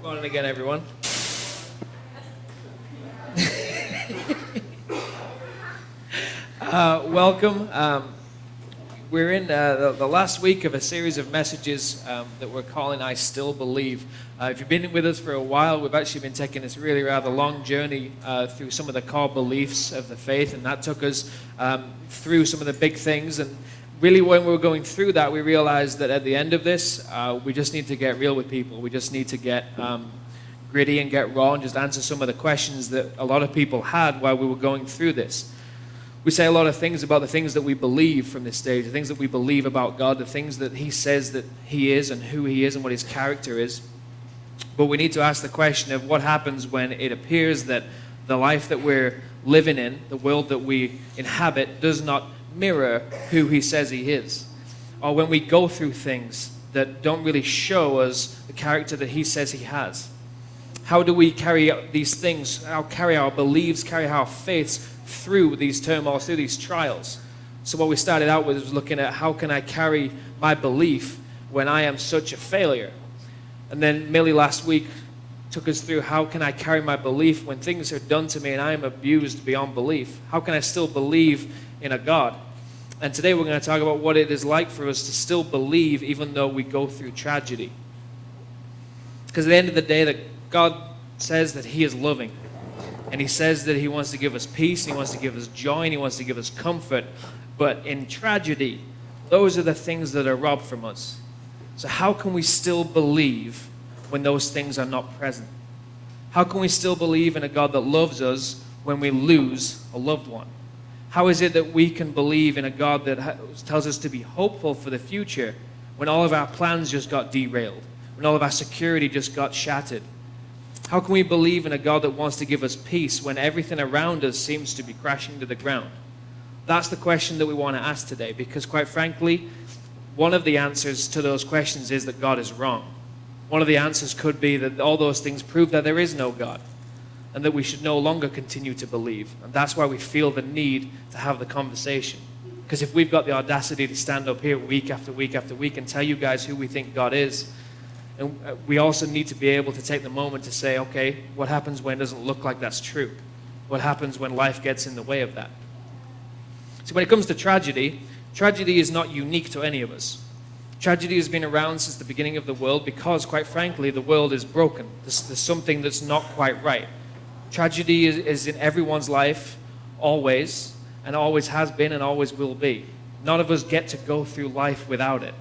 Morning again, everyone. Welcome. We're in the last week of a series of messages that we're calling I Still Believe. If you've been with us for a while, we've actually been taking this really rather long journey through some of the core beliefs of the faith, and that took us through some of the big things. And really, when we were going through that, we realized that at the end of this, we just need to get real with people. We just need to get gritty and get raw and just answer some of the questions that a lot of people had while we were going through this. We say a lot of things about the things that we believe from this stage, the things that we believe about God, the things that He says that He is and who He is and what His character is. But we need to ask the question of what happens when it appears that the life that we're living in, the world that we inhabit, does not mirror who He says He is. Or when we go through things that don't really show us the character that He says He has. How do we carry out these things, carry our beliefs, carry our faiths through these turmoils, through these trials? So what we started out with was looking at how can I carry my belief when I am such a failure? And then Millie last week took us through how can I carry my belief when things are done to me and I am abused beyond belief? How can I still believe in a God? And today we're going to talk about what it is like for us to still believe even though we go through tragedy. Because at the end of the day, that God says that He is loving. And He says that He wants to give us peace, He wants to give us joy, and He wants to give us comfort. But in tragedy, those are the things that are robbed from us. So how can we still believe when those things are not present? How can we still believe in a God that loves us when we lose a loved one? How is it that we can believe in a God that tells us to be hopeful for the future when all of our plans just got derailed, when all of our security just got shattered? How can we believe in a God that wants to give us peace when everything around us seems to be crashing to the ground? That's the question that we want to ask today, because quite frankly, one of the answers to those questions is that God is wrong. One of the answers could be that all those things prove that there is no God and that we should no longer continue to believe. And that's why we feel the need to have the conversation. Because if we've got the audacity to stand up here week after week after week and tell you guys who we think God is, and we also need to be able to take the moment to say, okay, what happens when it doesn't look like that's true? What happens when life gets in the way of that? So when it comes to tragedy, tragedy is not unique to any of us. Tragedy has been around since the beginning of the world because, quite frankly, the world is broken. There's something that's not quite right. Tragedy is in everyone's life, always, and always has been and always will be. None of us get to go through life without it.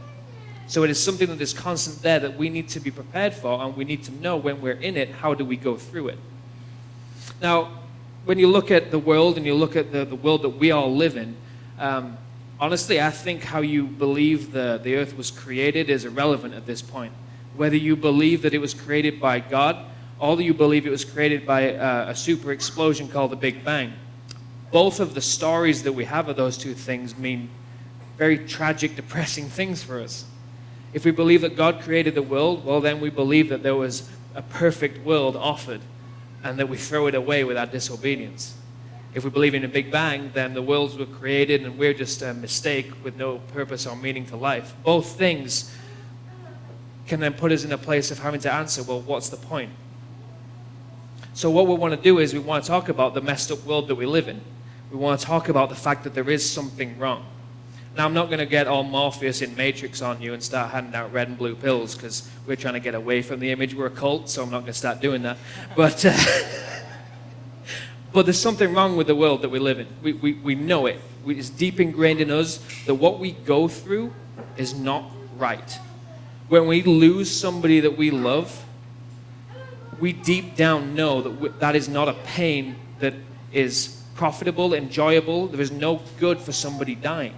So it is something that is constant there that we need to be prepared for, and we need to know when we're in it, how do we go through it? Now, when you look at the world and you look at the world that we all live in, honestly, I think how you believe the earth was created is irrelevant at this point. Whether you believe that it was created by God, or you believe it was created by a super explosion called the Big Bang. Both of the stories that we have of those two things mean very tragic, depressing things for us. If we believe that God created the world, well, then we believe that there was a perfect world offered and that we throw it away with our disobedience. If we believe in a Big Bang, then the worlds were created and we're just a mistake with no purpose or meaning to life. Both things can then put us in a place of having to answer, well, what's the point? So what we want to do is we want to talk about the messed up world that we live in. We want to talk about the fact that there is something wrong. Now, I'm not going to get all Morpheus in Matrix on you and start handing out red and blue pills because we're trying to get away from the image. We're a cult, so I'm not going to start doing that. But there's something wrong with the world that we live in. We know it. It's deep ingrained in us that what we go through is not right. When we lose somebody that we love, we deep down know that that is not a pain that is profitable, enjoyable. There is no good for somebody dying.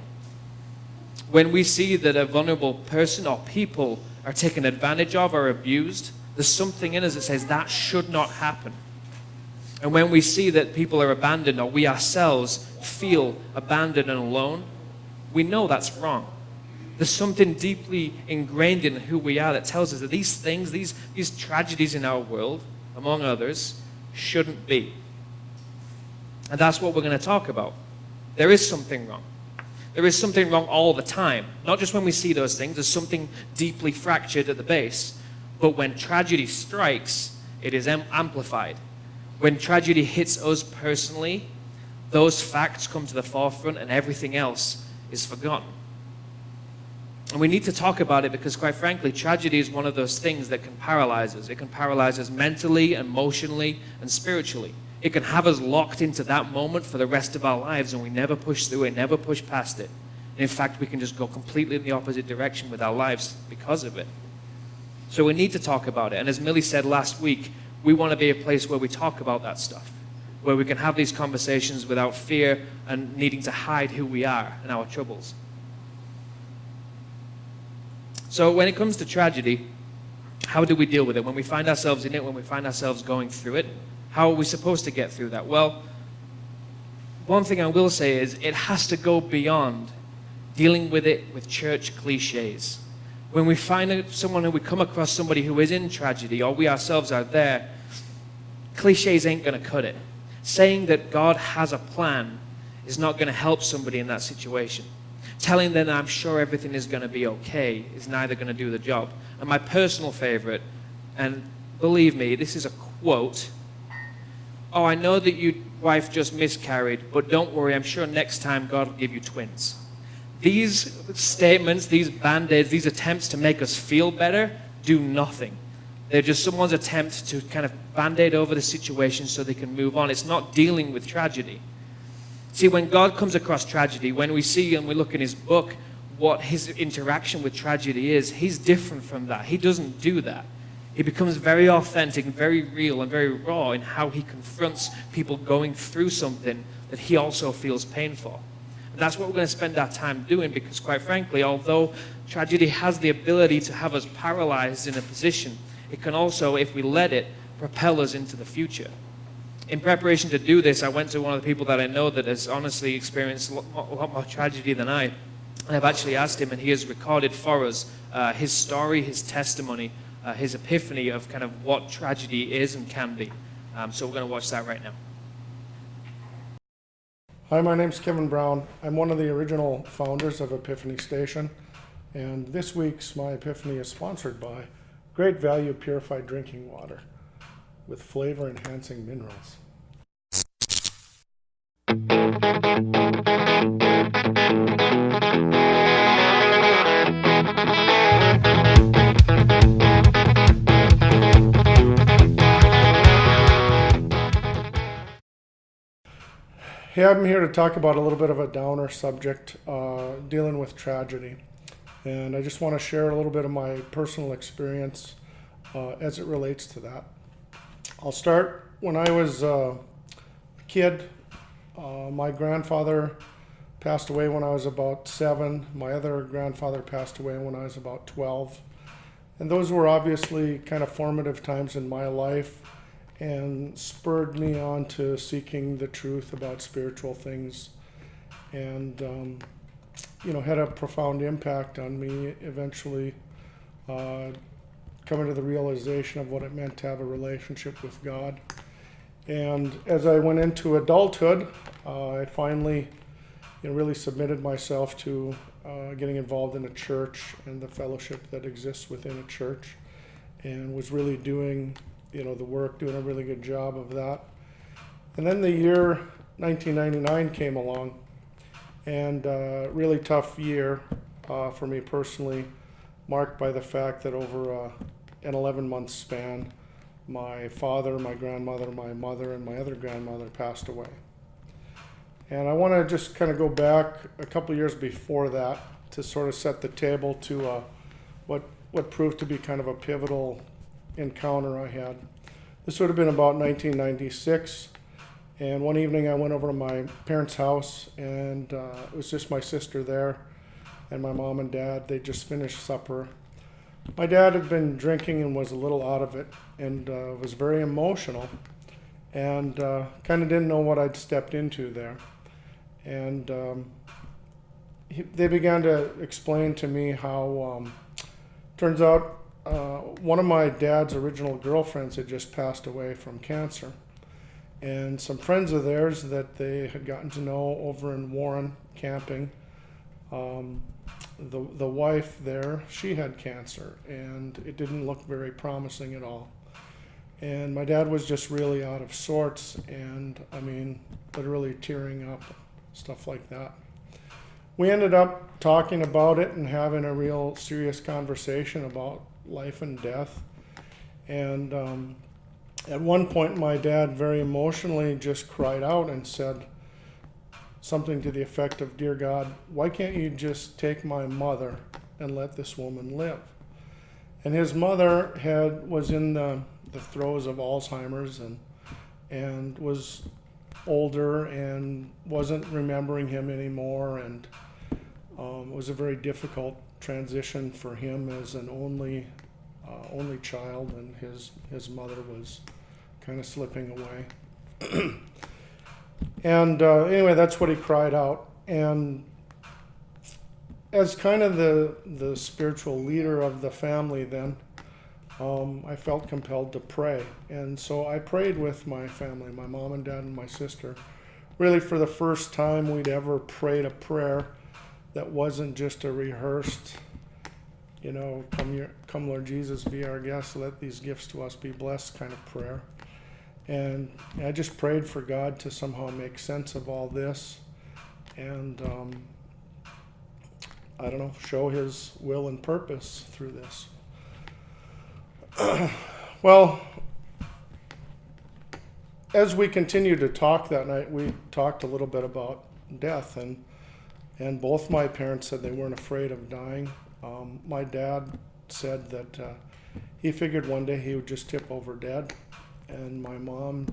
When we see that a vulnerable person or people are taken advantage of or abused, there's something in us that says that should not happen. And when we see that people are abandoned or we ourselves feel abandoned and alone, we know that's wrong. There's something deeply ingrained in who we are that tells us that these things, these tragedies in our world, among others, shouldn't be. And that's what we're going to talk about. There is something wrong. There is something wrong all the time. Not just when we see those things. There's something deeply fractured at the base. But when tragedy strikes, it is amplified. When tragedy hits us personally, those facts come to the forefront and everything else is forgotten. And we need to talk about it because, quite frankly, tragedy is one of those things that can paralyze us. It can paralyze us mentally, emotionally, and spiritually. It can have us locked into that moment for the rest of our lives, and we never push through it, never push past it. And in fact, we can just go completely in the opposite direction with our lives because of it. So we need to talk about it. And as Millie said last week, we want to be a place where we talk about that stuff, where we can have these conversations without fear and needing to hide who we are and our troubles. So when it comes to tragedy, how do we deal with it? When we find ourselves in it, when we find ourselves going through it, how are we supposed to get through that? Well, one thing I will say is it has to go beyond dealing with it with church cliches. When we find someone who we come across somebody who is in tragedy, or we ourselves are there, cliches ain't going to cut it. Saying that God has a plan is not going to help somebody in that situation. Telling them I'm sure everything is going to be okay is neither going to do the job. And my personal favorite, and believe me, this is a quote, "Oh, I know that your wife just miscarried, but don't worry, I'm sure next time God will give you twins." These statements, these band-aids, these attempts to make us feel better do nothing. They're just someone's attempt to kind of band-aid over the situation so they can move on. It's not dealing with tragedy. See, when God comes across tragedy, when we see and we look in his book what his interaction with tragedy is, he's different from that. He doesn't do that. He becomes very authentic and very real and very raw in how he confronts people going through something that he also feels pain for. And that's what we're going to spend our time doing because, quite frankly, although tragedy has the ability to have us paralyzed in a position, it can also, if we let it, propel us into the future. In preparation to do this, I went to one of the people that I know that has honestly experienced a lot more tragedy than I. And I've actually asked him, and he has recorded for us his story, his testimony, his epiphany of kind of what tragedy is and can be. So we're going to watch that right now. Hi, my name's Kevin Brown. I'm one of the original founders of Epiphany Station, and this week's My Epiphany is sponsored by Great Value Purified Drinking Water with flavor-enhancing minerals. Hey, I'm here to talk about a little bit of a downer subject, dealing with tragedy. And I just want to share a little bit of my personal experience as it relates to that. I'll start when I was a kid. My grandfather passed away when I was about 7. My other grandfather passed away when I was about 12. And those were obviously kind of formative times in my life and spurred me on to seeking the truth about spiritual things, and had a profound impact on me eventually coming to the realization of what it meant to have a relationship with God. And as I went into adulthood, I finally really submitted myself to getting involved in a church and the fellowship that exists within a church, and was really doing the work, doing a really good job of that. And then the year 1999 came along, and a really tough year for me personally, marked by the fact that over an 11-month span, my father, my grandmother, my mother, and my other grandmother passed away. And I want to just kind of go back a couple years before that to sort of set the table to what proved to be kind of a pivotal encounter I had. This would have been about 1996, and one evening I went over to my parents' house, and it was just my sister there and my mom and dad. They just finished supper. My dad had been drinking and was a little out of it, and was very emotional, and kind of didn't know what I'd stepped into there. And they began to explain to me how turns out one of my dad's original girlfriends had just passed away from cancer. And some friends of theirs that they had gotten to know over in Warren camping the wife there, she had cancer, and it didn't look very promising at all. And my dad was just really out of sorts, and I mean, literally tearing up, stuff like that. We ended up talking about it and having a real serious conversation about life and death. And at one point, my dad very emotionally just cried out and said something to the effect of, "Dear God, why can't you just take my mother and let this woman live?" And his mother was in the throes of Alzheimer's and was older and wasn't remembering him anymore, and it was a very difficult transition for him as an only child, and his mother was kind of slipping away. And anyway, that's what he cried out. And as kind of the spiritual leader of the family then, I felt compelled to pray. And so I prayed with my family, my mom and dad and my sister. Really, for the first time we'd ever prayed a prayer that wasn't just a rehearsed, come Lord Jesus, be our guest, let these gifts to us be blessed kind of prayer. And I just prayed for God to somehow make sense of all this and, show his will and purpose through this. Well, as we continued to talk that night, we talked a little bit about death, and both my parents said they weren't afraid of dying. My dad said that he figured one day he would just tip over dead, and my mom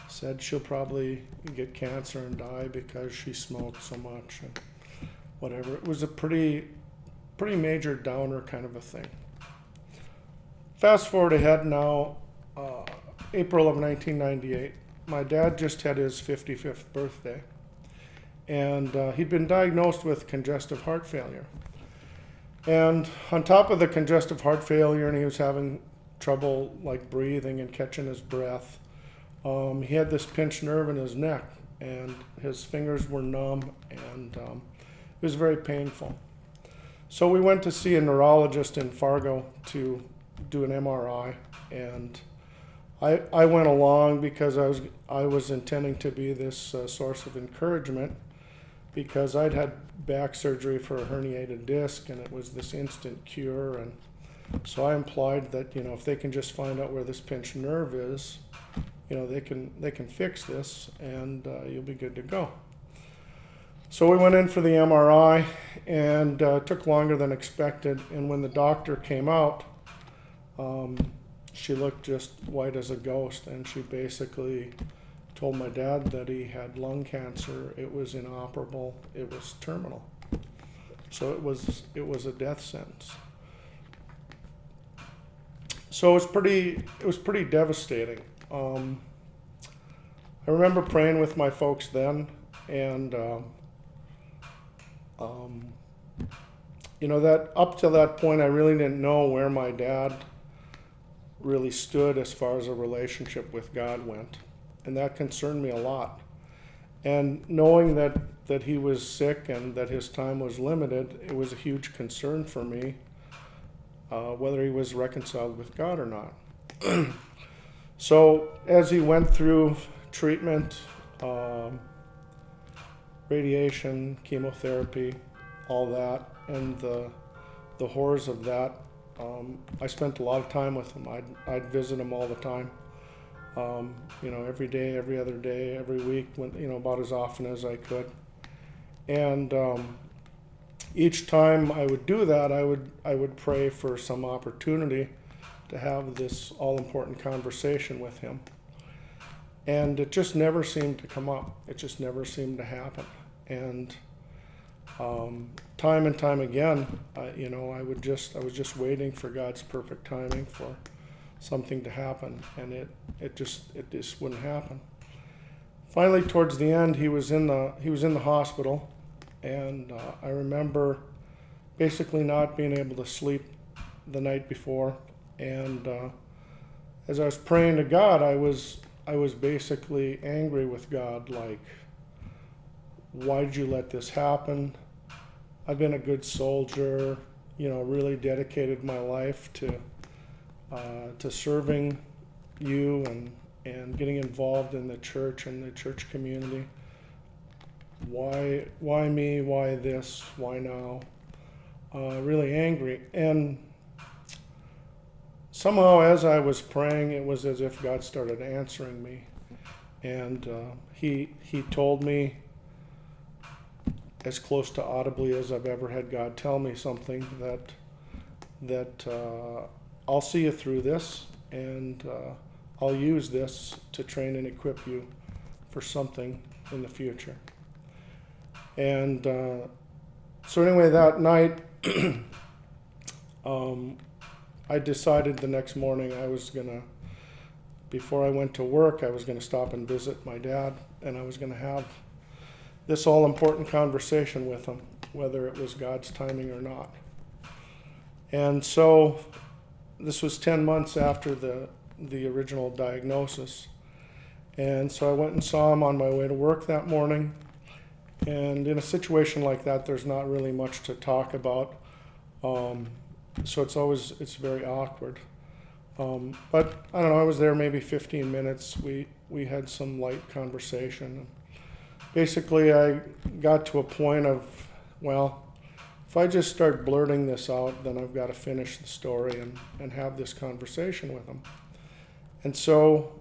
said she'll probably get cancer and die because she smoked so much and whatever. It was a pretty major downer kind of a thing. Fast forward ahead now, April of 1998. My dad just had his 55th birthday, and he'd been diagnosed with congestive heart failure. And on top of the congestive heart failure, and he was having trouble like breathing and catching his breath, he had this pinched nerve in his neck, and his fingers were numb, and it was very painful. So we went to see a neurologist in Fargo to do an MRI, and I went along because I was intending to be this source of encouragement, because I'd had back surgery for a herniated disc, and it was this instant cure. And so I implied that if they can just find out where this pinched nerve is, they can fix this, and you'll be good to go. So we went in for the MRI, and it took longer than expected. And when the doctor came out, she looked just white as a ghost, and she basically told my dad that he had lung cancer. It was inoperable. It was terminal. So it was a death sentence. So it was pretty devastating. I remember praying with my folks then, and that up to that point, I really didn't know where my dad really stood as far as a relationship with God went. And that concerned me a lot. And knowing that he was sick and that his time was limited, it was a huge concern for me, whether he was reconciled with God or not. So as he went through treatment, radiation, chemotherapy, all that, and the horrors of that, I spent a lot of time with him. I'd visit him all the time. Every day, every other day, every week, about as often as I could. And each time I would do that, I would pray for some opportunity to have this all-important conversation with him. And it just never seemed to come up. It just never seemed to happen. And time and time again, I was just waiting for God's perfect timing for something to happen, and it just wouldn't happen. Finally, towards the end, he was in the hospital, and I remember basically not being able to sleep the night before. And as I was praying to God, I was basically angry with God, like, why did you let this happen? I've been a good soldier, really dedicated my life to serving you and getting involved in the church and the church community. Why me? Why this? Why now? Really angry. And somehow as I was praying, it was as if God started answering me. And he told me, as close to audibly as I've ever had God tell me something, that I'll see you through this, and I'll use this to train and equip you for something in the future. And so anyway, that night, I decided the next morning before I went to work, I was gonna stop and visit my dad, and I was gonna have this all-important conversation with him, whether it was God's timing or not. And so this was 10 months after the original diagnosis. And so I went and saw him on my way to work that morning. And in a situation like that, there's not really much to talk about. So it's very awkward. But I don't know, I was there maybe 15 minutes. We had some light conversation. Basically, I got to a point of, well, if I just start blurting this out, then I've got to finish the story and have this conversation with him. And so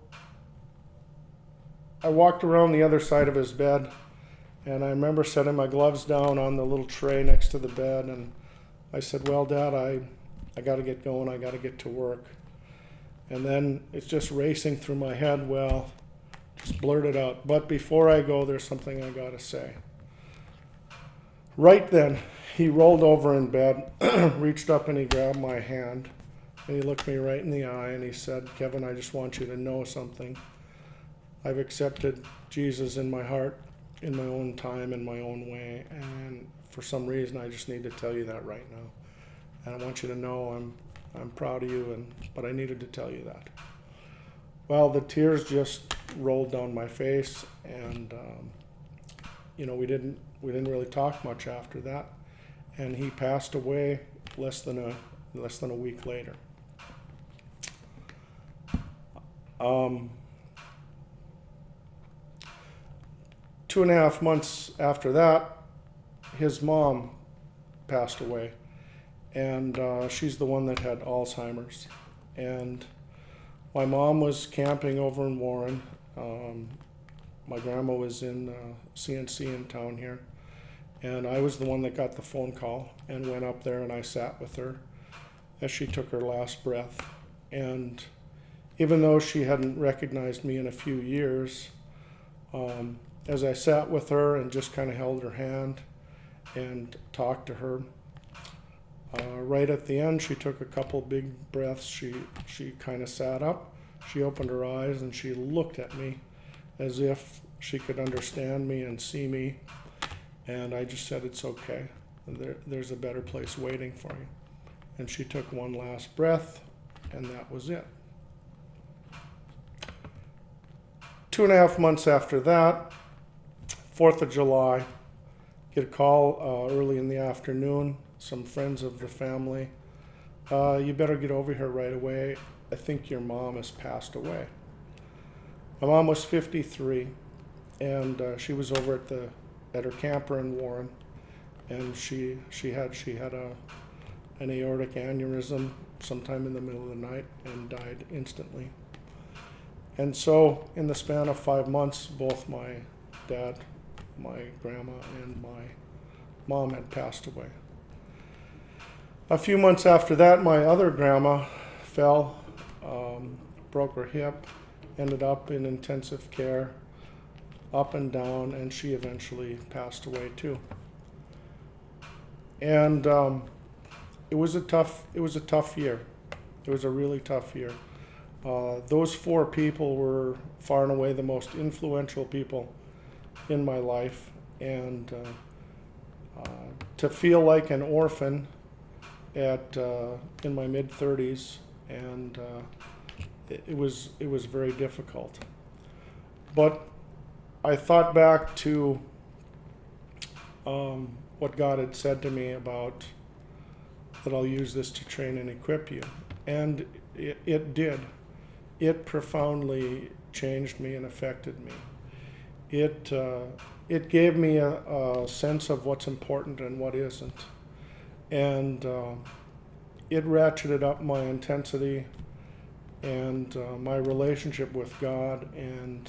I walked around the other side of his bed, and I remember setting my gloves down on the little tray next to the bed, and I said, well, Dad, I got to get going. I got to get to work. And then it's just racing through my head, well, just blurt it out. But before I go, there's something I got to say. Right then, he rolled over in bed, reached up and he grabbed my hand, and he looked me right in the eye and he said, Kevin, I just want you to know something. I've accepted Jesus in my heart, in my own time, in my own way, and for some reason I just need to tell you that right now. And I want you to know I'm proud of you, but I needed to tell you that. Well, the tears just rolled down my face, and we didn't really talk much after that. And he passed away less than a week later. 2.5 months after that, his mom passed away, and she's the one that had Alzheimer's. And my mom was camping over in Warren. My grandma was in CNC in town here, and I was the one that got the phone call and went up there, and I sat with her as she took her last breath. And even though she hadn't recognized me in a few years, as I sat with her and just kind of held her hand and talked to her, right at the end, she took a couple big breaths. She kind of sat up, she opened her eyes, and she looked at me as if she could understand me and see me. And I just said, it's okay. There's a better place waiting for you. And she took one last breath, and that was it. 2.5 months after that, 4th of July, get a call early in the afternoon, some friends of the family. You better get over here right away. I think your mom has passed away. My mom was 53, and she was over at her camper in Warren, and she had an aortic aneurysm sometime in the middle of the night and died instantly. And so in the span of 5 months, both my dad, my grandma, and my mom had passed away. A few months after that, my other grandma fell, broke her hip, ended up in intensive care, up and down, and she eventually passed away too. And it was a tough year. It was a really tough year. Those 4 people were far and away the most influential people in my life, and to feel like an orphan in my mid-30s, and it was very difficult. But I thought back to what God had said to me about that I'll use this to train and equip you. And it did. It profoundly changed me and affected me. It gave me a sense of what's important and what isn't. And it ratcheted up my intensity and my relationship with God, and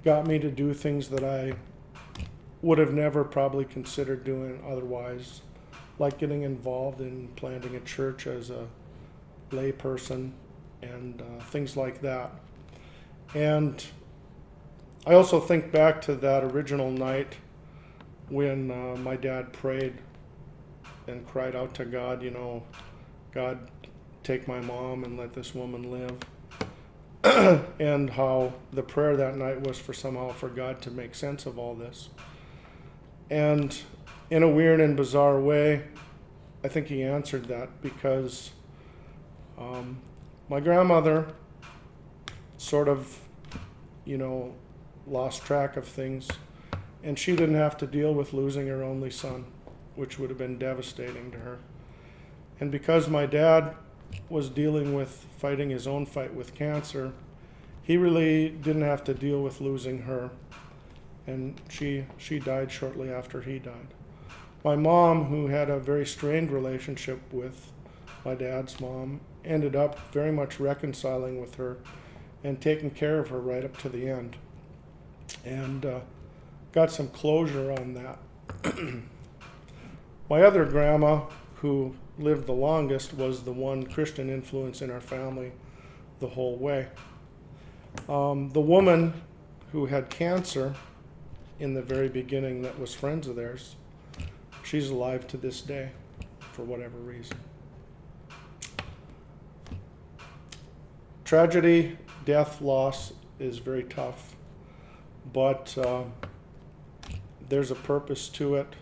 got me to do things that I would have never probably considered doing otherwise, like getting involved in planting a church as a lay person and things like that. And I also think back to that original night when my dad prayed and cried out to God, God, take my mom and let this woman live. And how the prayer that night was for God to make sense of all this. And in a weird and bizarre way, I think he answered that, because my grandmother sort of, lost track of things, and she didn't have to deal with losing her only son, which would have been devastating to her. And because my dad was dealing with fighting his own fight with cancer, he really didn't have to deal with losing her, and she died shortly after he died. My mom, who had a very strained relationship with my dad's mom, ended up very much reconciling with her and taking care of her right up to the end, and got some closure on that. My other grandma, who lived the longest, was the one Christian influence in our family the whole way. The woman who had cancer in the very beginning, that was friends of theirs, she's alive to this day for whatever reason. Tragedy, death, loss is very tough, but there's a purpose to it.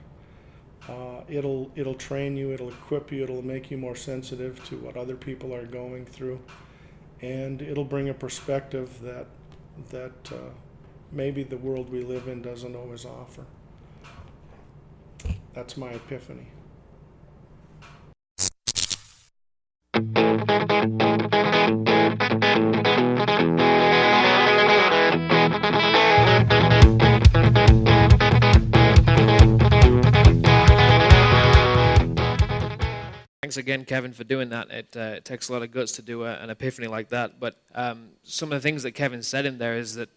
It'll train you, it'll equip you, it'll make you more sensitive to what other people are going through, and it'll bring a perspective that maybe the world we live in doesn't always offer. That's my epiphany. Thanks again, Kevin, for doing that. It takes a lot of guts to do an epiphany like that. But some of the things that Kevin said in there is that,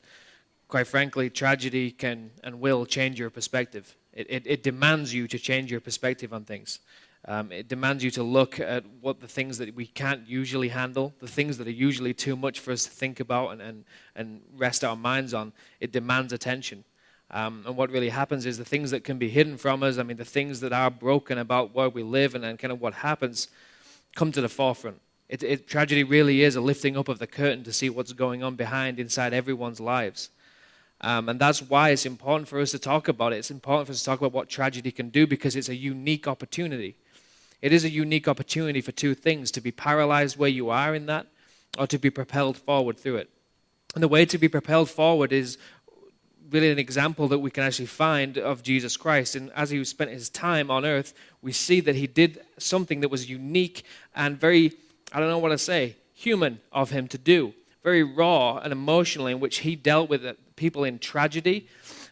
quite frankly, tragedy can and will change your perspective. It demands you to change your perspective on things. It demands you to look at what the things that we can't usually handle, the things that are usually too much for us to think about and rest our minds on. It demands attention. And what really happens is the things that can be hidden from us, the things that are broken about where we live and kind of what happens, come to the forefront. Tragedy really is a lifting up of the curtain to see what's going on inside everyone's lives. And that's why it's important for us to talk about it. It's important for us to talk about what tragedy can do, because it's a unique opportunity. It is a unique opportunity for two things: to be paralyzed where you are in that, or to be propelled forward through it. And the way to be propelled forward is really an example that we can actually find of Jesus Christ. And as he spent his time on earth, we see that he did something that was unique and very, human of him to do. Very raw and emotional, in which he dealt with people in tragedy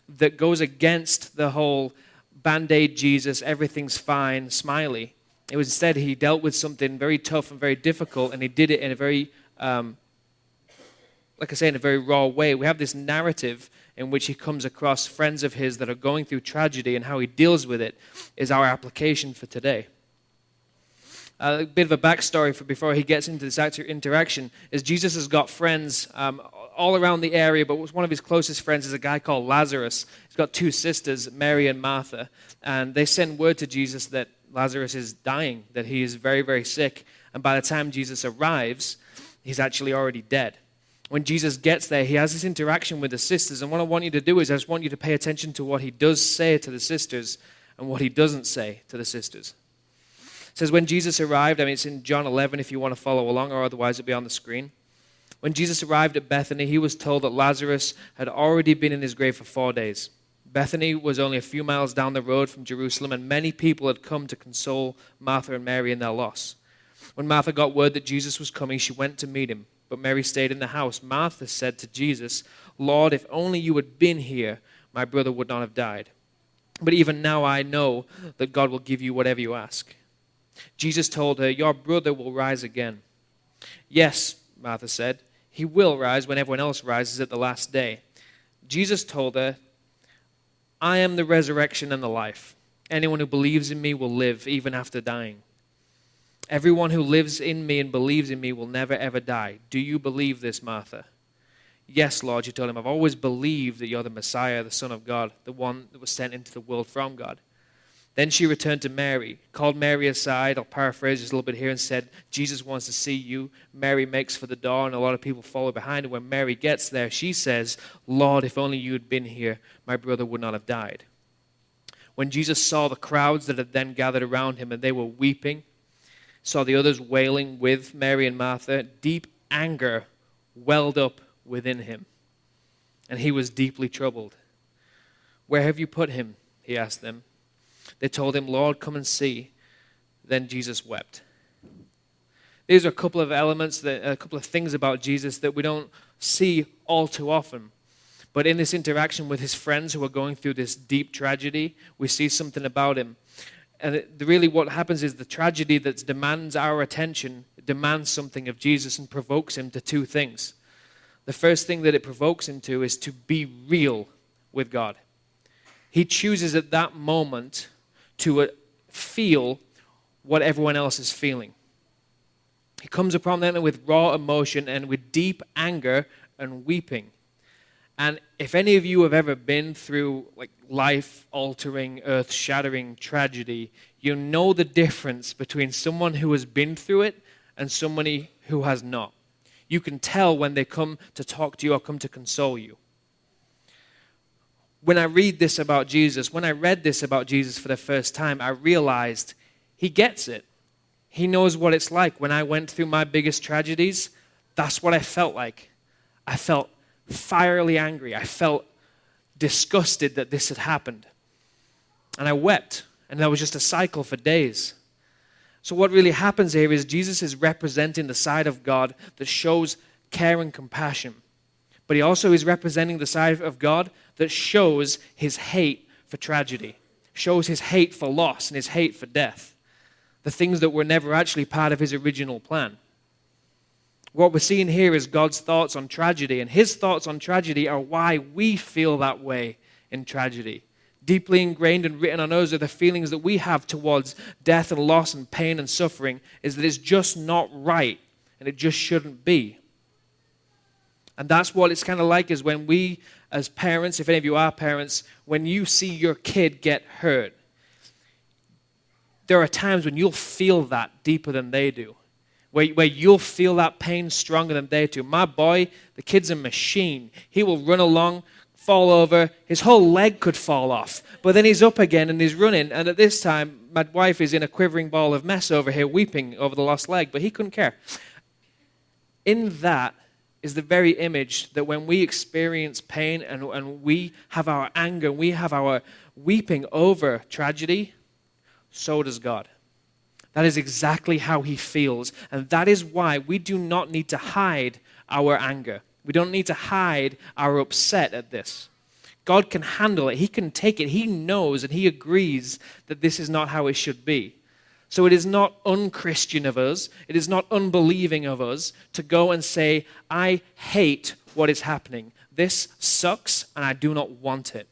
that goes against the whole Band-Aid Jesus, everything's fine, smiley. It was instead he dealt with something very tough and very difficult, and he did it in a very, in a very raw way. We have this narrative in which he comes across friends of his that are going through tragedy, and how he deals with it is our application for today. A bit of a backstory for before he gets into this interaction is Jesus has got friends all around the area, but one of his closest friends is a guy called Lazarus. He's got two sisters, Mary and Martha, and they send word to Jesus that Lazarus is dying, that he is very, very sick, and by the time Jesus arrives, he's actually already dead. When Jesus gets there, he has this interaction with the sisters, and what I want you to do is I just want you to pay attention to what he does say to the sisters and what he doesn't say to the sisters. It says, when Jesus arrived, it's in John 11 if you want to follow along, or otherwise it'll be on the screen. When Jesus arrived at Bethany, he was told that Lazarus had already been in his grave for 4 days. Bethany was only a few miles down the road from Jerusalem, and many people had come to console Martha and Mary in their loss. When Martha got word that Jesus was coming, she went to meet him, but Mary stayed in the house. Martha said to Jesus, "Lord, if only you had been here, my brother would not have died. But even now I know that God will give you whatever you ask." Jesus told her, "Your brother will rise again." "Yes," Martha said, "he will rise when everyone else rises at the last day." Jesus told her, "I am the resurrection and the life. Anyone who believes in me will live even after dying. Everyone who lives in me and believes in me will never ever die. Do you believe this, Martha?" "Yes, Lord," she told him, "I've always believed that you're the Messiah, the Son of God, the one that was sent into the world from God." Then she returned to Mary, called Mary aside, I'll paraphrase just a little bit here, and said, "Jesus wants to see you." Mary makes for the door, and a lot of people follow behind her. When Mary gets there, she says, "Lord, if only you had been here, my brother would not have died." When Jesus saw the crowds that had then gathered around him, and they were weeping, saw the others wailing with Mary and Martha, deep anger welled up within him, and he was deeply troubled. "Where have you put him?" he asked them. They told him, "Lord, come and see." Then Jesus wept. These are a couple of elements, a couple of things about Jesus that we don't see all too often. But in this interaction with his friends who are going through this deep tragedy, we see something about him. And really what happens is the tragedy that demands our attention demands something of Jesus and provokes him to two things. The first thing that it provokes him to is to be real with God. He chooses at that moment to feel what everyone else is feeling. He comes upon them with raw emotion and with deep anger and weeping. And if any of you have ever been through like life-altering, earth-shattering tragedy, you know the difference between someone who has been through it and somebody who has not. You can tell when they come to talk to you or come to console you. When I read this about Jesus, when I read this about Jesus for the first time, I realized he gets it. He knows what it's like. When I went through my biggest tragedies, that's what I felt like. I felt fierily angry. I felt disgusted that this had happened. And I wept. And that was just a cycle for days. So what really happens here is Jesus is representing the side of God that shows care and compassion. But he also is representing the side of God that shows his hate for tragedy, shows his hate for loss and his hate for death, the things that were never actually part of his original plan. What we're seeing here is God's thoughts on tragedy, and his thoughts on tragedy are why we feel that way in tragedy. Deeply ingrained and written on us are the feelings that we have towards death and loss and pain and suffering, is that it's just not right and it just shouldn't be. And that's what it's kind of like is when we, as parents, if any of you are parents, when you see your kid get hurt, there are times when you'll feel that deeper than they do, where you'll feel that pain stronger than they do. My boy, the kid's a machine. He will run along, fall over, his whole leg could fall off, but then he's up again and he's running. And at this time, my wife is in a quivering ball of mess over here, weeping over the lost leg, but he couldn't care. In that is the very image that when we experience pain and we have our anger, we have our weeping over tragedy, so does God. That is exactly how he feels. And that is why we do not need to hide our anger. We don't need to hide our upset at this. God can handle it. He can take it. He knows and he agrees that this is not how it should be. So it is not unchristian of us, it is not unbelieving of us to go and say, I hate what is happening. This sucks and I do not want it.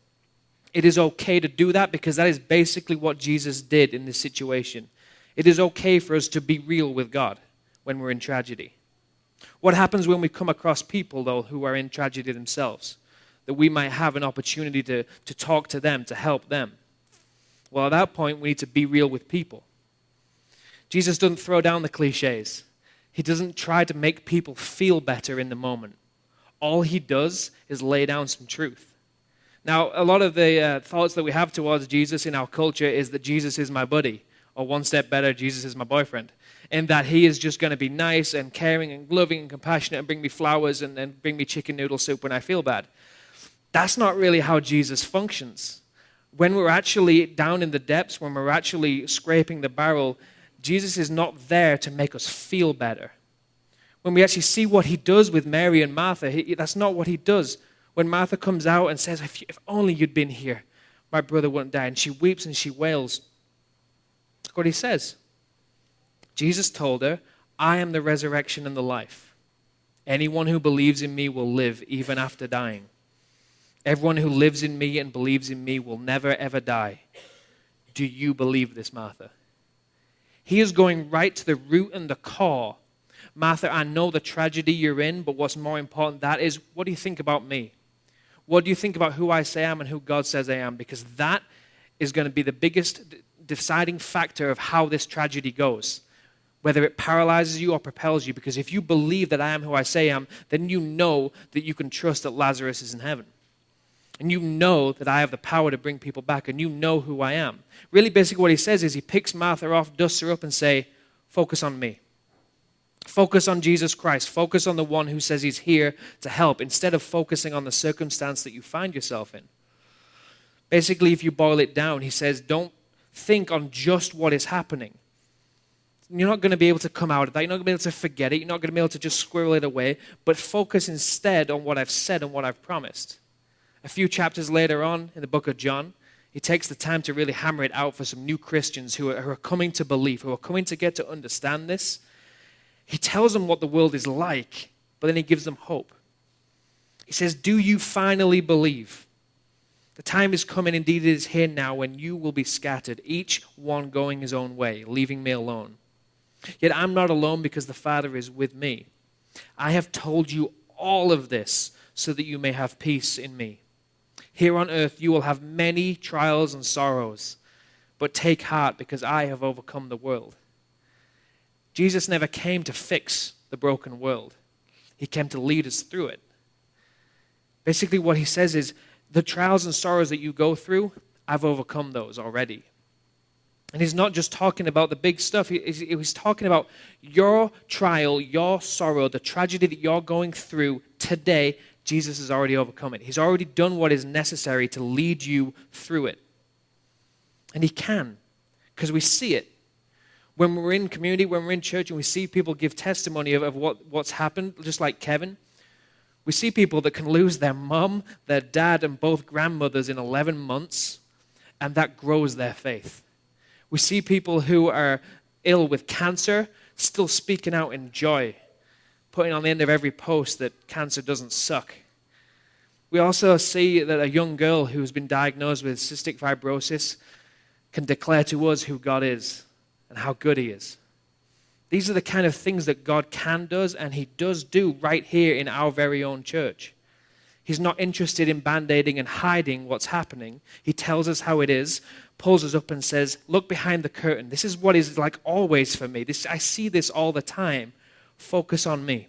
It is okay to do that because that is basically what Jesus did in this situation. It is okay for us to be real with God when we're in tragedy. What happens when we come across people, though, who are in tragedy themselves? That we might have an opportunity to talk to them, to help them. Well, at that point, we need to be real with people. Jesus doesn't throw down the cliches. He doesn't try to make people feel better in the moment. All he does is lay down some truth. Now, a lot of the thoughts that we have towards Jesus in our culture is that Jesus is my buddy, or one step better, Jesus is my boyfriend, and that he is just going to be nice and caring and loving and compassionate and bring me flowers and bring me chicken noodle soup when I feel bad. That's not really how Jesus functions. When we're actually down in the depths, when we're actually scraping the barrel, Jesus is not there to make us feel better. When we actually see what he does with Mary and Martha, that's not what he does. When Martha comes out and says, if only you'd been here, my brother wouldn't die, and she weeps and she wails, look what he says. Jesus told her, I am the resurrection and the life. Anyone who believes in me will live even after dying. Everyone who lives in me and believes in me will never, ever die. Do you believe this, Martha? He is going right to the root and the core. Martha, I know the tragedy you're in, but what's more important, that is, what do you think about me? What do you think about who I say I am and who God says I am? Because that is going to be the biggest deciding factor of how this tragedy goes. Whether it paralyzes you or propels you. Because if you believe that I am who I say I am, then you know that you can trust that Lazarus is in heaven. And you know that I have the power to bring people back, and you know who I am. Really, basically what he says is he picks Martha off, dusts her up, and say, focus on me. Focus on Jesus Christ. Focus on the one who says he's here to help, instead of focusing on the circumstance that you find yourself in. Basically, if you boil it down, he says, don't think on just what is happening. You're not going to be able to come out of that. You're not going to be able to forget it. You're not going to be able to just squirrel it away, but focus instead on what I've said and what I've promised. A few chapters later on in the book of John, he takes the time to really hammer it out for some new Christians who are coming to believe, who are coming to get to understand this. He tells them what the world is like, but then he gives them hope. He says, do you finally believe? The time is coming, indeed it is here now, when you will be scattered, each one going his own way, leaving me alone. Yet I'm not alone because the Father is with me. I have told you all of this so that you may have peace in me. Here on earth you will have many trials and sorrows, but take heart because I have overcome the world. Jesus never came to fix the broken world. He came to lead us through it. Basically what he says is, the trials and sorrows that you go through, I've overcome those already. And he's not just talking about the big stuff. He's talking about your trial, your sorrow, the tragedy that you're going through today. Jesus has already overcome it. He's already done what is necessary to lead you through it. And he can, because we see it. When we're in community, when we're in church, and we see people give testimony of what's happened, just like Kevin, we see people that can lose their mom, their dad, and both grandmothers in 11 months, and that grows their faith. We see people who are ill with cancer still speaking out in joy, putting on the end of every post that cancer doesn't suck. We also see that a young girl who's been diagnosed with cystic fibrosis can declare to us who God is and how good he is. These are the kind of things that God can do, and he does do right here in our very own church. He's not interested in band-aiding and hiding what's happening. He tells us how it is, pulls us up and says, look behind the curtain. This is what is like always for me. I see this all the time. Focus on me.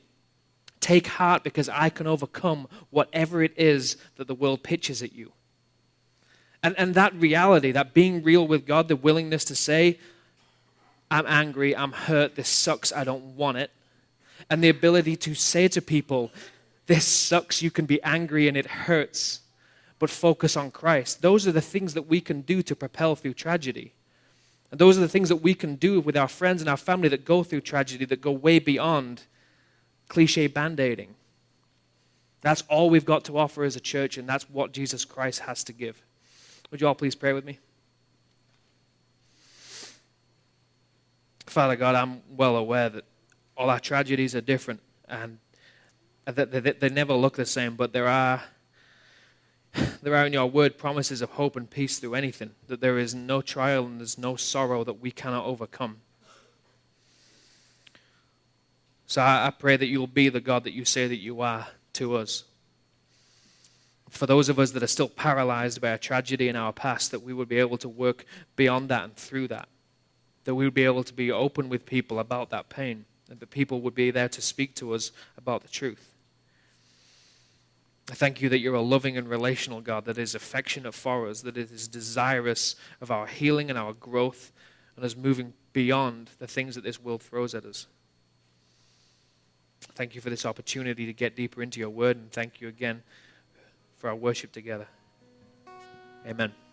Take heart because I can overcome whatever it is that the world pitches at you. And that reality, that being real with God, the willingness to say, I'm angry, I'm hurt, this sucks, I don't want it. And the ability to say to people, this sucks, you can be angry and it hurts, but focus on Christ. Those are the things that we can do to propel through tragedy. And those are the things that we can do with our friends and our family that go through tragedy, that go way beyond cliche band-aiding. That's all we've got to offer as a church, and that's what Jesus Christ has to give. Would you all please pray with me? Father God, I'm well aware that all our tragedies are different and that they never look the same, but there are in your word promises of hope and peace through anything, that there is no trial and there's no sorrow that we cannot overcome. So I pray that you'll be the God that you say that you are to us. For those of us that are still paralyzed by a tragedy in our past, that we would be able to work beyond that and through that. That we would be able to be open with people about that pain, and that people would be there to speak to us about the truth. I thank you that you're a loving and relational God that is affectionate for us, that it is desirous of our healing and our growth, and is moving beyond the things that this world throws at us. Thank you for this opportunity to get deeper into your word, and thank you again for our worship together. Amen.